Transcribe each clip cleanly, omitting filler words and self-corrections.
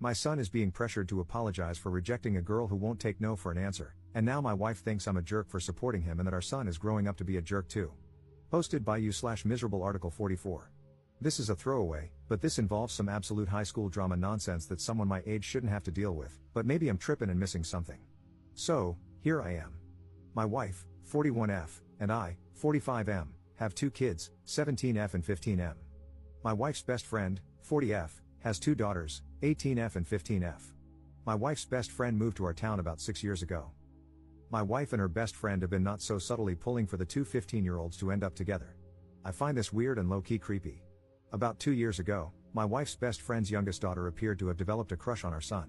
My son is being pressured to apologize for rejecting a girl who won't take no for an answer, and now my wife thinks I'm a jerk for supporting him and that our son is growing up to be a jerk too. Posted by you/miserable article 44. This is a throwaway, but this involves some absolute high school drama nonsense that someone my age shouldn't have to deal with, but maybe I'm tripping and missing something. So, here I am. My wife, 41F, and I, 45M, have 2 kids, 17F and 15M. My wife's best friend, 40F, has 2 daughters, 18F and 15F. My wife's best friend moved to our town about 6 years ago. My wife and her best friend have been not so subtly pulling for the 2 15-year-olds to end up together. I find this weird and low-key creepy. About 2 years ago, my wife's best friend's youngest daughter appeared to have developed a crush on our son.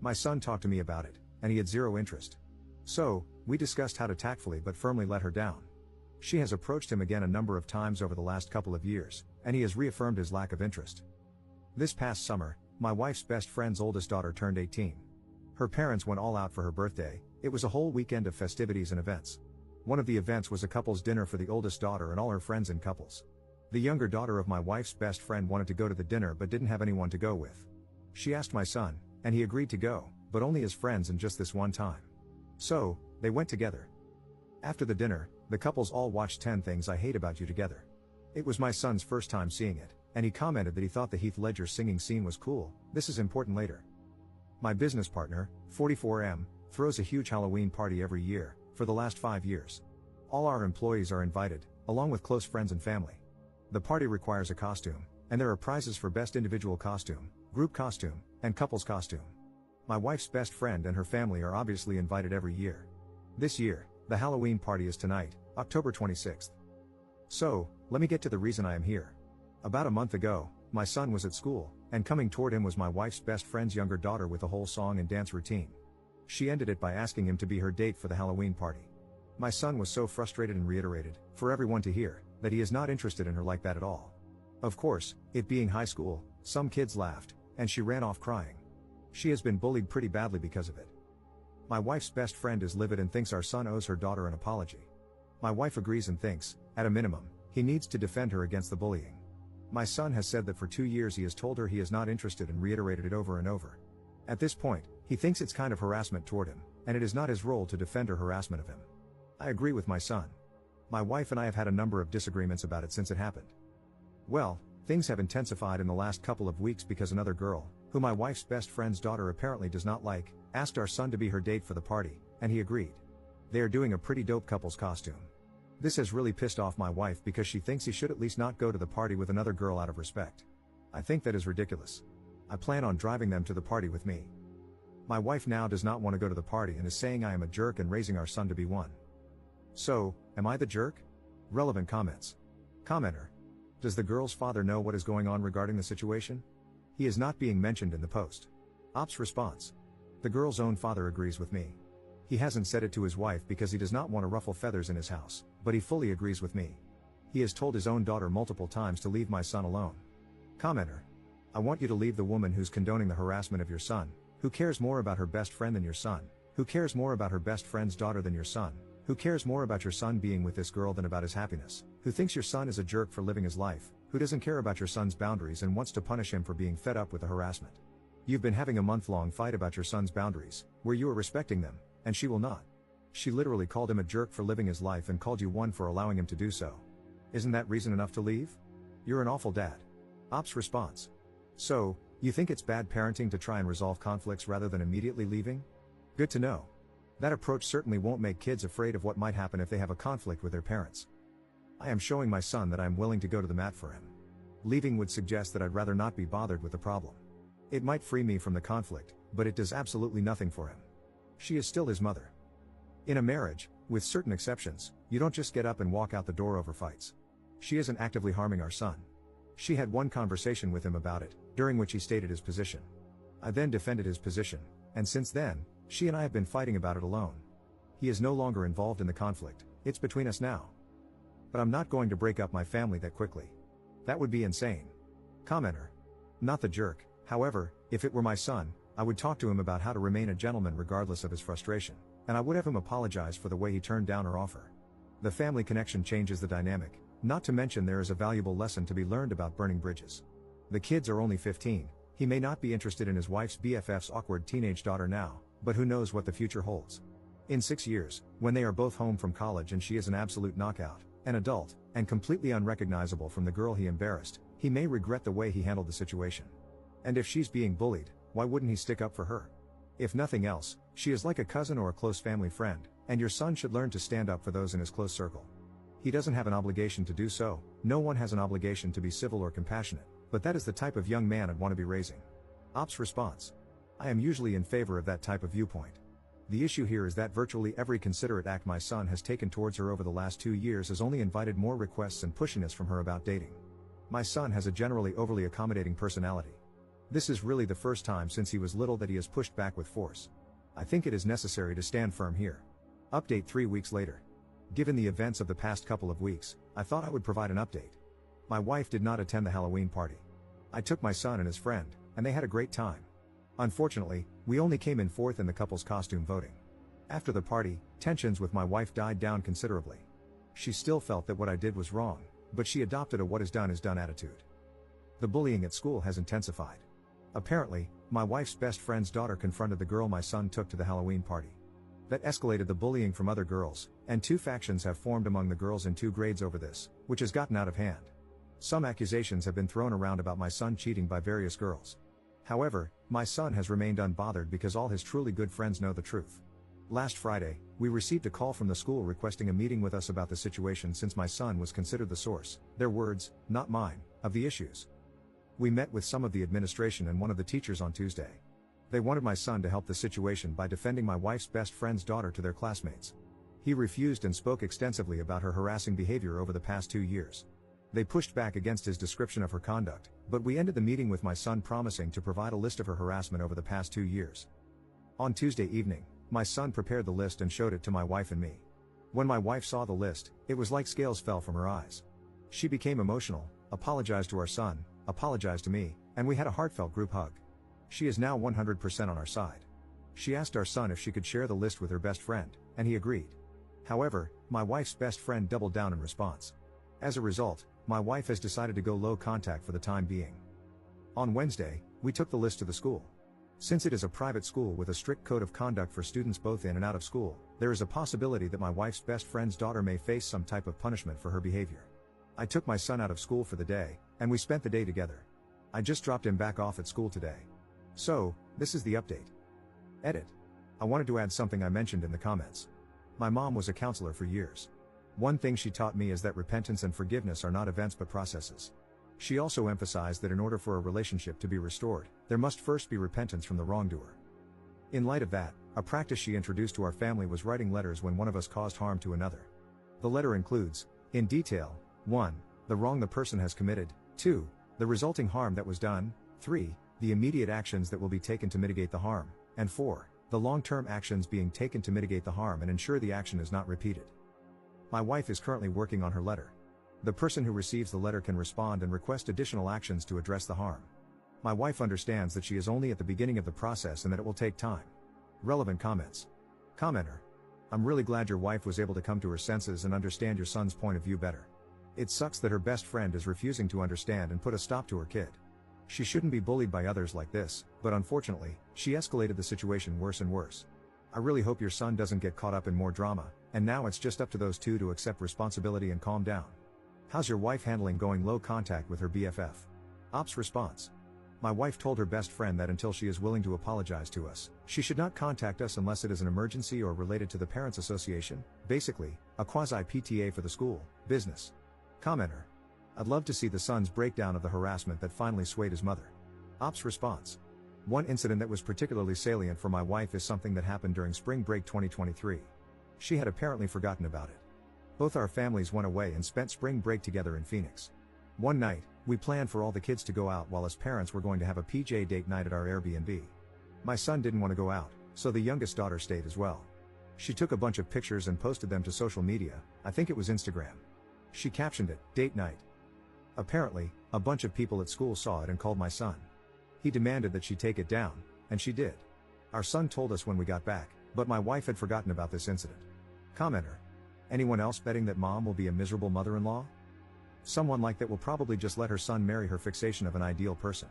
My son talked to me about it, and he had zero interest. So, we discussed how to tactfully but firmly let her down. She has approached him again a number of times over the last couple of years, and he has reaffirmed his lack of interest. This past summer, my wife's best friend's oldest daughter turned 18. Her parents went all out for her birthday. It was a whole weekend of festivities and events. One of the events was a couple's dinner for the oldest daughter and all her friends in couples. The younger daughter of my wife's best friend wanted to go to the dinner but didn't have anyone to go with. She asked my son, and he agreed to go, but only as friends and just this one time. So, they went together. After the dinner, the couples all watched 10 Things I Hate About You together. It was my son's first time seeing it, and he commented that he thought the Heath Ledger singing scene was cool. This is important later. My business partner, 44M, throws a huge Halloween party every year, for the last 5 years. All our employees are invited, along with close friends and family. The party requires a costume, and there are prizes for best individual costume, group costume, and couples costume. My wife's best friend and her family are obviously invited every year. This year, the Halloween party is tonight, October 26th. So, let me get to the reason I am here. About a month ago, my son was at school, and coming toward him was my wife's best friend's younger daughter with a whole song and dance routine. She ended it by asking him to be her date for the Halloween party. My son was so frustrated and reiterated, for everyone to hear, that he is not interested in her like that at all. Of course, it being high school, some kids laughed, and she ran off crying. She has been bullied pretty badly because of it. My wife's best friend is livid and thinks our son owes her daughter an apology. My wife agrees and thinks, at a minimum, he needs to defend her against the bullying. My son has said that for 2 years he has told her he is not interested and reiterated it over and over. At this point, he thinks it's kind of harassment toward him, and it is not his role to defend her harassment of him. I agree with my son. My wife and I have had a number of disagreements about it since it happened. Well, things have intensified in the last couple of weeks because another girl, who my wife's best friend's daughter apparently does not like, asked our son to be her date for the party, and he agreed. They are doing a pretty dope couple's costume. This has really pissed off my wife because she thinks he should at least not go to the party with another girl out of respect. I think that is ridiculous. I plan on driving them to the party with me. My wife now does not want to go to the party and is saying I am a jerk and raising our son to be one. So, am I the jerk? Relevant comments. Commenter. Does the girl's father know what is going on regarding the situation? He is not being mentioned in the post. Ops response. The girl's own father agrees with me. He hasn't said it to his wife because he does not want to ruffle feathers in his house, but he fully agrees with me. He has told his own daughter multiple times to leave my son alone. Commenter. I want you to leave the woman who's condoning the harassment of your son, who cares more about her best friend than your son, who cares more about her best friend's daughter than your son, who cares more about your son being with this girl than about his happiness, who thinks your son is a jerk for living his life, who doesn't care about your son's boundaries and wants to punish him for being fed up with the harassment. You've been having a month-long fight about your son's boundaries, where you are respecting them, and she will not. She literally called him a jerk for living his life and called you one for allowing him to do so. Isn't that reason enough to leave? You're an awful dad. Ops response. So, you think it's bad parenting to try and resolve conflicts rather than immediately leaving? Good to know. That approach certainly won't make kids afraid of what might happen if they have a conflict with their parents. I am showing my son that I am willing to go to the mat for him. Leaving would suggest that I'd rather not be bothered with the problem. It might free me from the conflict, but it does absolutely nothing for him. She is still his mother. In a marriage, with certain exceptions, you don't just get up and walk out the door over fights. She isn't actively harming our son. She had one conversation with him about it, during which he stated his position. I then defended his position, and since then, she and I have been fighting about it alone. He is no longer involved in the conflict, it's between us now. But I'm not going to break up my family that quickly. That would be insane. Commenter. Not the jerk, however, if it were my son, I would talk to him about how to remain a gentleman regardless of his frustration, and I would have him apologize for the way he turned down her offer. The family connection changes the dynamic, not to mention there is a valuable lesson to be learned about burning bridges. The kids are only 15, He may not be interested in his wife's BFF's awkward teenage daughter now, but who knows what the future holds. In 6 years, when they are both home from college and she is an absolute knockout, an adult, and completely unrecognizable from the girl he embarrassed, he may regret the way he handled the situation. And if she's being bullied, why wouldn't he stick up for her? If nothing else, she is like a cousin or a close family friend, and your son should learn to stand up for those in his close circle. He doesn't have an obligation to do so, no one has an obligation to be civil or compassionate, but that is the type of young man I'd want to be raising. Ops response. I am usually in favor of that type of viewpoint. The issue here is that virtually every considerate act my son has taken towards her over the last 2 years has only invited more requests and pushiness from her about dating. My son has a generally overly accommodating personality. This is really the first time since he was little that he has pushed back with force. I think it is necessary to stand firm here. Update 3 weeks later. Given the events of the past couple of weeks, I thought I would provide an update. My wife did not attend the Halloween party. I took my son and his friend, and they had a great time. Unfortunately, we only came in fourth in the couple's costume voting. After the party, tensions with my wife died down considerably. She still felt that what I did was wrong, but she adopted a what is done attitude. The bullying at school has intensified. Apparently, my wife's best friend's daughter confronted the girl my son took to the Halloween party. That escalated the bullying from other girls, and 2 factions have formed among the girls in 2 grades over this, which has gotten out of hand. Some accusations have been thrown around about my son cheating by various girls. However, my son has remained unbothered because all his truly good friends know the truth. Last Friday, we received a call from the school requesting a meeting with us about the situation since my son was considered the source, their words, not mine, of the issues. We met with some of the administration and one of the teachers on Tuesday. They wanted my son to help the situation by defending my wife's best friend's daughter to their classmates. He refused and spoke extensively about her harassing behavior over the past 2 years. They pushed back against his description of her conduct, but we ended the meeting with my son promising to provide a list of her harassment over the past 2 years. On Tuesday evening, my son prepared the list and showed it to my wife and me. When my wife saw the list, it was like scales fell from her eyes. She became emotional, apologized to our son, apologized to me, and we had a heartfelt group hug. She is now 100% on our side. She asked our son if she could share the list with her best friend, and he agreed. However, my wife's best friend doubled down in response. As a result, my wife has decided to go low contact for the time being. On Wednesday, we took the list to the school. Since it is a private school with a strict code of conduct for students both in and out of school, there is a possibility that my wife's best friend's daughter may face some type of punishment for her behavior. I took my son out of school for the day, and we spent the day together. I just dropped him back off at school today. So, this is the update. Edit. I wanted to add something I mentioned in the comments. My mom was a counselor for years. One thing she taught me is that repentance and forgiveness are not events but processes. She also emphasized that in order for a relationship to be restored, there must first be repentance from the wrongdoer. In light of that, a practice she introduced to our family was writing letters when one of us caused harm to another. The letter includes, in detail, 1. The wrong the person has committed, 2. The resulting harm that was done, 3. The immediate actions that will be taken to mitigate the harm, and 4. The long-term actions being taken to mitigate the harm and ensure the action is not repeated. My wife is currently working on her letter. The person who receives the letter can respond and request additional actions to address the harm. My wife understands that she is only at the beginning of the process and that it will take time. Relevant comments. Commenter. I'm really glad your wife was able to come to her senses and understand your son's point of view better. It sucks that her best friend is refusing to understand and put a stop to her kid. She shouldn't be bullied by others like this, but unfortunately, she escalated the situation worse and worse. I really hope your son doesn't get caught up in more drama, and now it's just up to those two to accept responsibility and calm down. How's your wife handling going low contact with her BFF? Ops response. My wife told her best friend that until she is willing to apologize to us, she should not contact us unless it is an emergency or related to the Parents Association, basically, a quasi-PTA for the school, business. Commenter. I'd love to see the son's breakdown of the harassment that finally swayed his mother. Ops response. One incident that was particularly salient for my wife is something that happened during spring break 2023. She had apparently forgotten about it. Both our families went away and spent spring break together in Phoenix. One night, we planned for all the kids to go out while as parents were going to have a PJ date night at our Airbnb. My son didn't want to go out, so the youngest daughter stayed as well. She took a bunch of pictures and posted them to social media, I think it was Instagram. She captioned it, "Date night." Apparently, a bunch of people at school saw it and called my son. He demanded that she take it down, and she did. Our son told us when we got back, but my wife had forgotten about this incident. Commenter. Anyone else betting that mom will be a miserable mother-in-law? Someone like that will probably just let her son marry her fixation of an ideal person.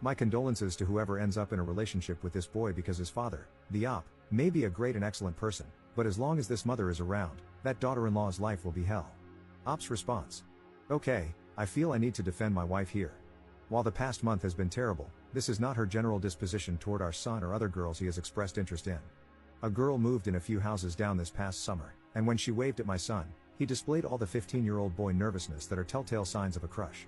My condolences to whoever ends up in a relationship with this boy because his father, the op, may be a great and excellent person, but as long as this mother is around, that daughter-in-law's life will be hell. Op's response. Okay, I feel I need to defend my wife here. While the past month has been terrible, this is not her general disposition toward our son or other girls he has expressed interest in. A girl moved in a few houses down this past summer, and when she waved at my son, he displayed all the 15-year-old boy nervousness that are telltale signs of a crush.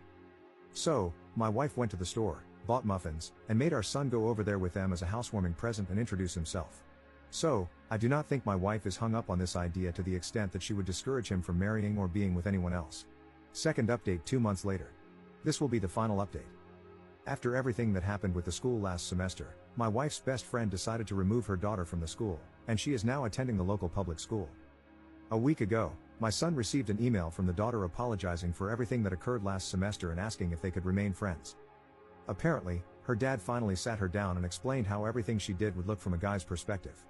So, my wife went to the store, bought muffins, and made our son go over there with them as a housewarming present and introduce himself. So, I do not think my wife is hung up on this idea to the extent that she would discourage him from marrying or being with anyone else. Second update 2 months later. This will be the final update. After everything that happened with the school last semester, my wife's best friend decided to remove her daughter from the school, and she is now attending the local public school. A week ago, my son received an email from the daughter apologizing for everything that occurred last semester and asking if they could remain friends. Apparently, her dad finally sat her down and explained how everything she did would look from a guy's perspective.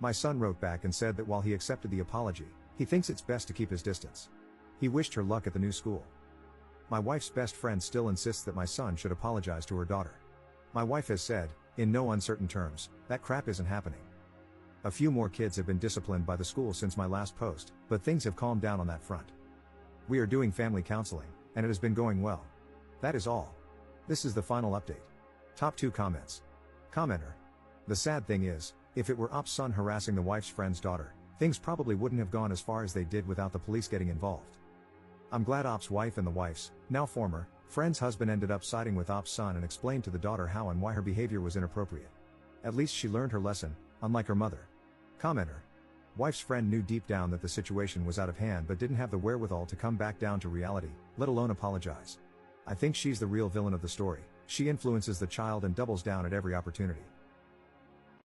My son wrote back and said that while he accepted the apology, he thinks it's best to keep his distance. He wished her luck at the new school. My wife's best friend still insists that my son should apologize to her daughter. My wife has said, in no uncertain terms, that crap isn't happening. A few more kids have been disciplined by the school since my last post, but things have calmed down on that front. We are doing family counseling, and it has been going well. That is all. This is the final update. Top 2 comments. Commenter. The sad thing is, if it were Op's son harassing the wife's friend's daughter, things probably wouldn't have gone as far as they did without the police getting involved. I'm glad Op's wife and the wife's, now former, friend's husband ended up siding with Op's son and explained to the daughter how and why her behavior was inappropriate. At least she learned her lesson, unlike her mother. Commenter. Wife's friend knew deep down that the situation was out of hand but didn't have the wherewithal to come back down to reality, let alone apologize. I think she's the real villain of the story. She influences the child and doubles down at every opportunity.